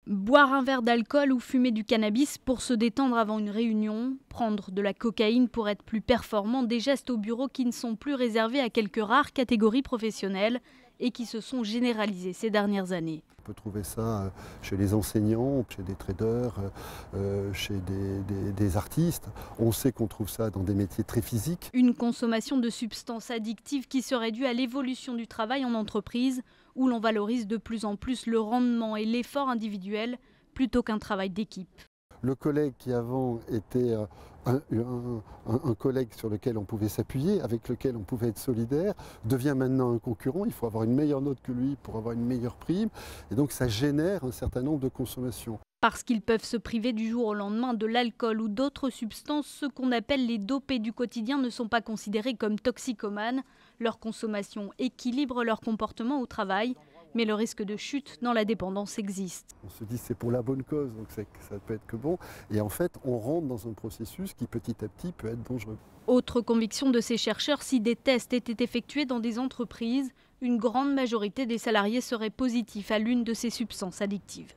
Boire un verre d'alcool ou fumer du cannabis pour se détendre avant une réunion, prendre de la cocaïne pour être plus performant, des gestes au bureau qui ne sont plus réservés à quelques rares catégories professionnelles et qui se sont généralisés ces dernières années. On peut trouver ça chez les enseignants, chez des traders, chez des artistes. On sait qu'on trouve ça dans des métiers très physiques. Une consommation de substances addictives qui serait due à l'évolution du travail en entreprise, où l'on valorise de plus en plus le rendement et l'effort individuel plutôt qu'un travail d'équipe. Le collègue qui avant était un collègue sur lequel on pouvait s'appuyer, avec lequel on pouvait être solidaire, devient maintenant un concurrent. Il faut avoir une meilleure note que lui pour avoir une meilleure prime. Et donc ça génère un certain nombre de consommations. Parce qu'ils peuvent se priver du jour au lendemain de l'alcool ou d'autres substances, ceux qu'on appelle les dopés du quotidien ne sont pas considérés comme toxicomanes. Leur consommation équilibre leur comportement au travail, mais le risque de chute dans la dépendance existe. On se dit c'est pour la bonne cause, donc ça peut être que bon. Et en fait, on rentre dans un processus qui petit à petit peut être dangereux. Autre conviction de ces chercheurs, si des tests étaient effectués dans des entreprises, une grande majorité des salariés seraient positifs à l'une de ces substances addictives.